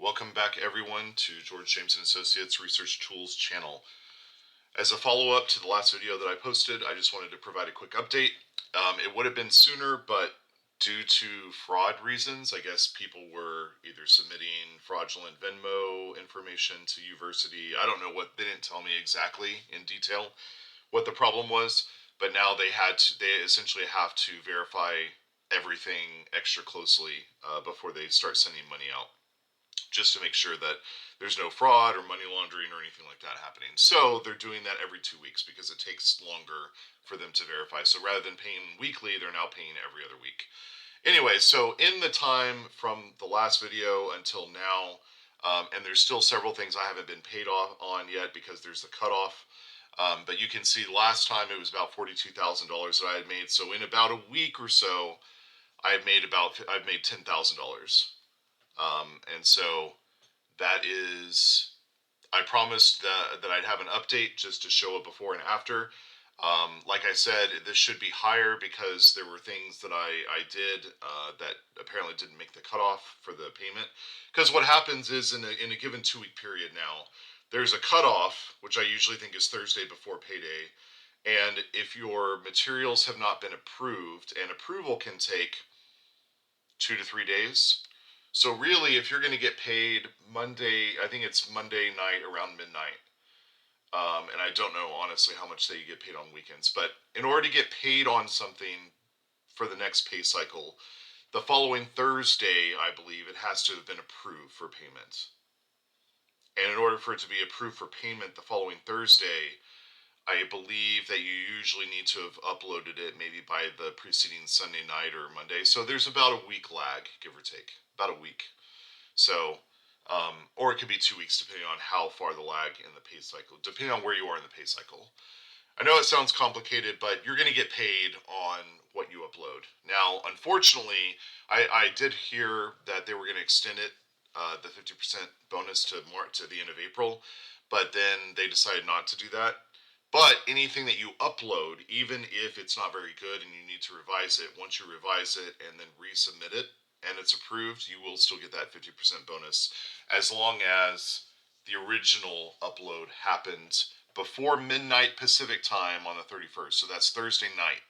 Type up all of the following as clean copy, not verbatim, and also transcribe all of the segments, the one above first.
Welcome back everyone to George James & Associates Research Tools channel. As a follow-up to the last video that I posted, I just wanted to provide a quick update. It would have been sooner, but due to fraud reasons, I guess people were either submitting fraudulent Venmo information to Uversity. I don't know what, they didn't tell me exactly in detail what the problem was, but now they essentially have to verify everything extra closely before they start sending money out, just to make sure that there's no fraud or money laundering or anything like that happening. So they're doing that every 2 weeks because it takes longer for them to verify. So rather than paying weekly, they're now paying every other week. Anyway, so in the time from the last video until now, and there's still several things I haven't been paid off on yet because there's the cutoff. But you can see last time it was about $42,000 that I had made. So in about a week or so, I've made $10,000. And so that is, I promised that I'd have an update just to show a before and after. Like I said, this should be higher because there were things that I did that apparently didn't make the cutoff for the payment. Because what happens is in a given 2-week period now, there's a cutoff, which I usually think is Thursday before payday. And if your materials have not been approved, and approval can take 2 to 3 days. So really, if you're going to get paid Monday, I think it's Monday night around midnight. And I don't know, honestly, how much they get paid on weekends. But in order to get paid on something for the next pay cycle, the following Thursday, I believe, it has to have been approved for payment. And in order for it to be approved for payment the following Thursday, I believe that you usually need to have uploaded it maybe by the preceding Sunday night or Monday. So there's about a week lag, give or take, about a week. So, or it could be 2 weeks depending on how far the lag in the pay cycle, depending on where you are in the pay cycle. I know it sounds complicated, but you're going to get paid on what you upload. Now, unfortunately, I did hear that they were going to extend it, the 50% bonus to the end of April, but then they decided not to do that. But anything that you upload, even if it's not very good and you need to revise it, once you revise it and then resubmit it and it's approved, you will still get that 50% bonus as long as the original upload happened before midnight Pacific time on the 31st. So that's Thursday night,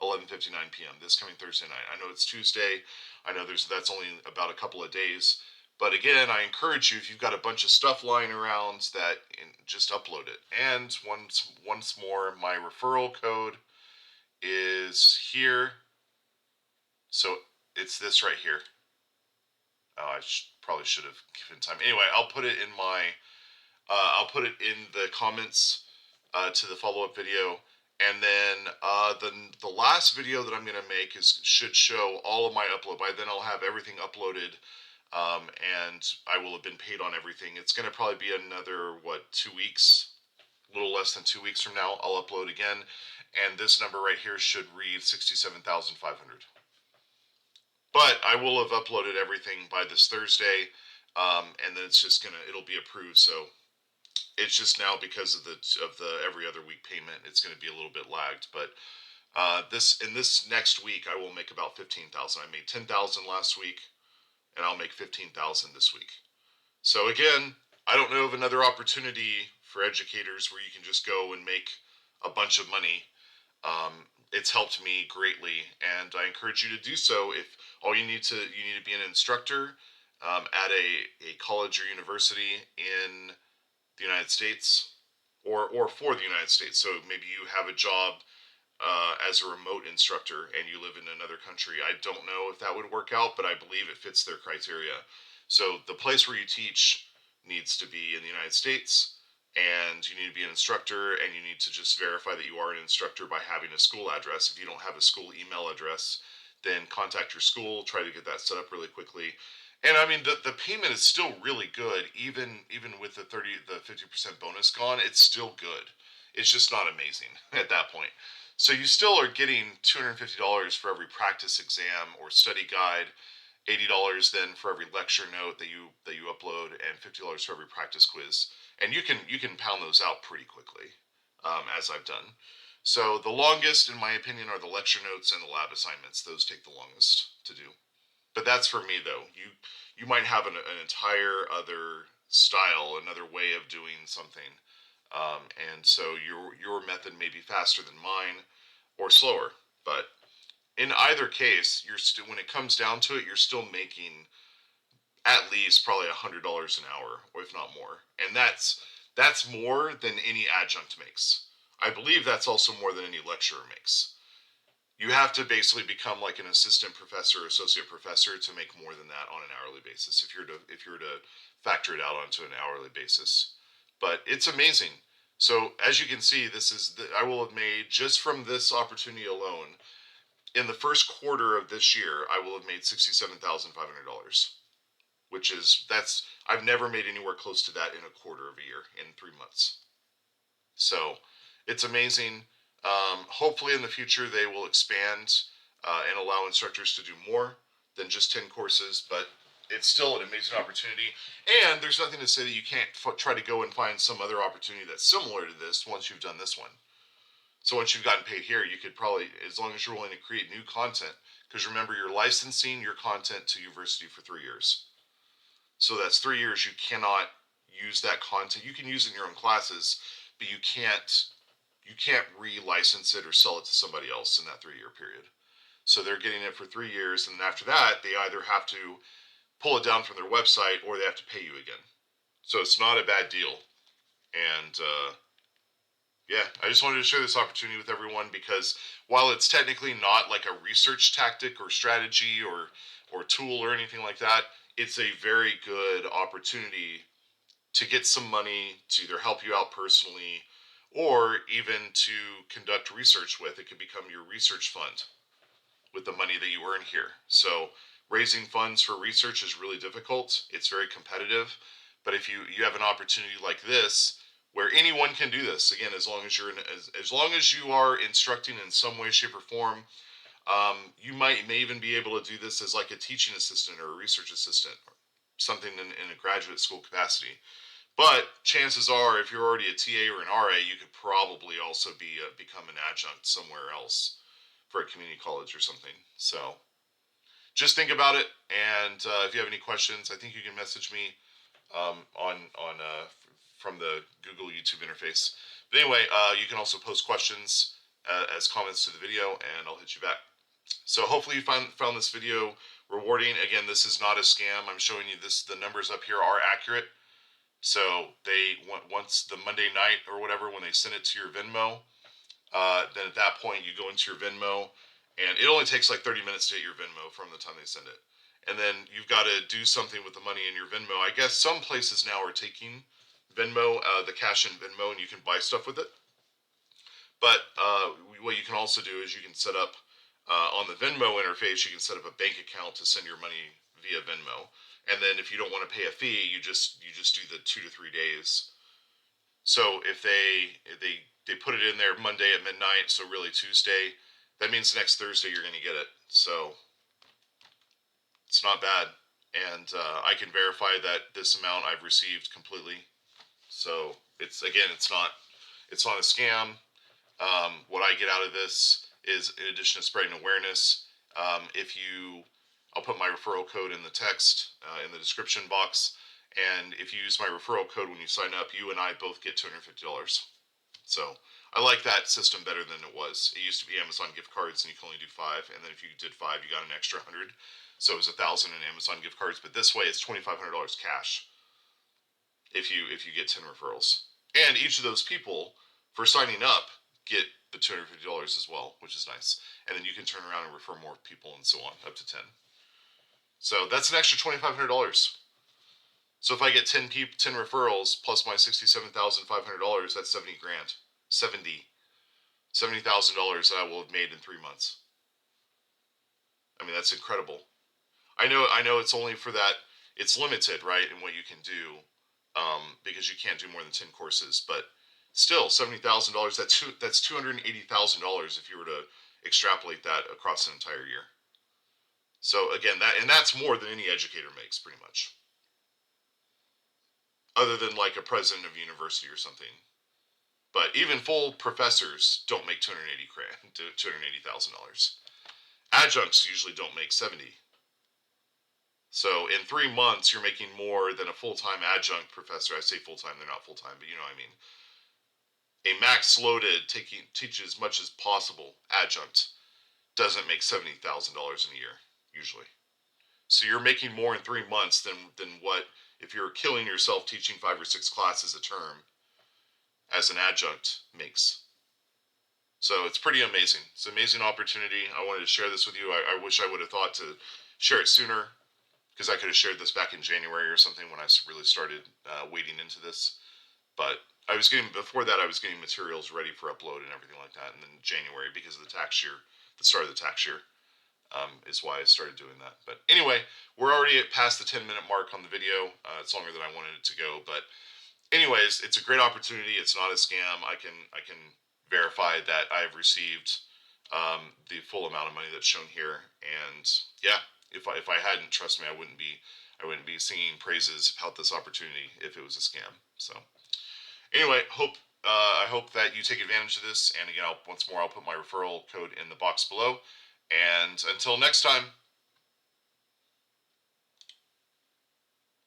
11:59 p.m. this coming Thursday night. I know it's Tuesday. I know that's only about a couple of days. But again, I encourage you, if you've got a bunch of stuff lying around, just upload it. And once more, my referral code is here. So it's this right here. Oh, I probably should have given time. Anyway, I'll put it in the comments to the follow-up video. And then the last video that I'm going to make should show all of my upload. By then I'll have everything uploaded. And I will have been paid on everything. It's going to probably be another, 2 weeks? A little less than 2 weeks from now, I'll upload again. And this number right here should read 67,500. But I will have uploaded everything by this Thursday. And then it'll be approved. So it's just now because of the every other week payment, it's going to be a little bit lagged. But in this next week, I will make about 15,000. I made 10,000 last week, and I'll make 15,000 this week. So again, I don't know of another opportunity for educators where you can just go and make a bunch of money. It's helped me greatly, and I encourage you to do so. If all you need to be an instructor at a college or university in the United States, or for the United States. So maybe you have a job as a remote instructor and you live in another country. I don't know if that would work out, but I believe it fits their criteria. So the place where you teach needs to be in the United States, and you need to be an instructor, and you need to just verify that you are an instructor by having a school address. If you don't have a school email address, then contact your school, try to get that set up really quickly. And I mean, the payment is still really good, even with the 50% bonus gone, it's still good. It's just not amazing at that point. So you still are getting $250 for every practice exam or study guide, $80 then for every lecture note that you upload, and $50 for every practice quiz. And you can pound those out pretty quickly, as I've done. So the longest, in my opinion, are the lecture notes and the lab assignments. Those take the longest to do. But that's for me though. You might have an entire other style, another way of doing something, and so your method may be faster than mine or slower. But in either case, you're still, when it comes down to it, you're still making at least probably $100 an hour, or if not more, and that's more than any adjunct makes. I believe that's also more than any lecturer makes. You have to basically become like an assistant professor or associate professor to make more than that on an hourly basis if you're to factor it out onto an hourly basis. But it's amazing. So as you can see, I will have made, just from this opportunity alone, in the first quarter of this year, I will have made $67,500, which is, that's, I've never made anywhere close to that in a quarter of a year in 3 months. So it's amazing. Hopefully in the future they will expand and allow instructors to do more than just 10 courses, but it's still an amazing opportunity. And there's nothing to say that you can't try to go and find some other opportunity that's similar to this once you've done this one. So once you've gotten paid here, you could probably, as long as you're willing to create new content, because remember, you're licensing your content to Uversity for 3 years. So that's 3 years you cannot use that content. You can use it in your own classes, but you can't relicense it or sell it to somebody else in that 3-year period. So they're getting it for 3 years, and then after that, they either have to pull it down from their website or they have to pay you again. So it's not a bad deal. And yeah, I just wanted to share this opportunity with everyone because while it's technically not like a research tactic or strategy or tool or anything like that, it's a very good opportunity to get some money to either help you out personally or even to conduct research with. It could become your research fund with the money that you earn here. So raising funds for research is really difficult. It's very competitive. But if you have an opportunity like this, where anyone can do this, again, as long as as long as you are instructing in some way, shape, or form, you may even be able to do this as like a teaching assistant or a research assistant, or something in a graduate school capacity. But chances are, if you're already a TA or an RA, you could probably also become an adjunct somewhere else for a community college or something. So just think about it, and if you have any questions, I think you can message me on from the Google YouTube interface. But anyway, you can also post questions as comments to the video, and I'll hit you back. So hopefully you found this video rewarding. Again, this is not a scam. I'm showing you this. The numbers up here are accurate. So they once the Monday night or whatever, when they send it to your Venmo, then at that point you go into your Venmo, and it only takes like 30 minutes to hit your Venmo from the time they send it. And then you've got to do something with the money in your Venmo. I guess some places now are taking Venmo, the cash in Venmo, and you can buy stuff with it. But what you can also do is you can set up on the Venmo interface, you can set up a bank account to send your money via Venmo. And then if you don't want to pay a fee, you just do the 2 to 3 days. So if they put it in there Monday at midnight, so really Tuesday, that means next Thursday you're going to get it. So it's not bad, and I can verify that this amount I've received completely. So it's not a scam. What I get out of this is, in addition to spreading awareness, I'll put my referral code in the text in the description box, and if you use my referral code when you sign up, you and I both get $250. So I like that system better than it was. It used to be Amazon gift cards, and you can only do 5, and then if you did 5, you got an extra 100. So it was 1,000 in Amazon gift cards, but this way it's $2,500 cash if you get 10 referrals. And each of those people, for signing up, get the $250 as well, which is nice. And then you can turn around and refer more people and so on, up to 10. So that's an extra $2,500. So if I get 10 referrals plus my $67,500, that's 70 grand. $70,000 that I will have made in 3 months. I mean, that's incredible. I know it's only for that. It's limited, right, in what you can do, because you can't do more than 10 courses. But still, $70,000. That's $280,000 if you were to extrapolate that across an entire year. So again, that's more than any educator makes, pretty much, other than like a president of a university or something. But even full professors don't make $280,000. Adjuncts usually don't make 70. So in 3 months, you're making more than a full-time adjunct professor. I say full-time, they're not full-time, but you know what I mean. A max loaded, teach as much as possible adjunct doesn't make $70,000 in a year, usually. So you're making more in 3 months than what if you're killing yourself teaching 5 or 6 classes a term as an adjunct makes. So it's pretty amazing. It's an amazing opportunity. I wanted to share this with you. I wish I would have thought to share it sooner, because I could have shared this back in January or something when I really started wading into this. But before that, I was getting materials ready for upload and everything like that. And then January, because of the tax year, the start of the tax year, is why I started doing that. But anyway, we're already past the 10-minute mark on the video. It's longer than I wanted it to go. But anyways, it's a great opportunity. It's not a scam. I can verify that I've received the full amount of money that's shown here. And yeah, if I hadn't, trust me, I wouldn't be singing praises about this opportunity if it was a scam. So anyway, I hope that you take advantage of this. And again, once more, I'll put my referral code in the box below. And until next time.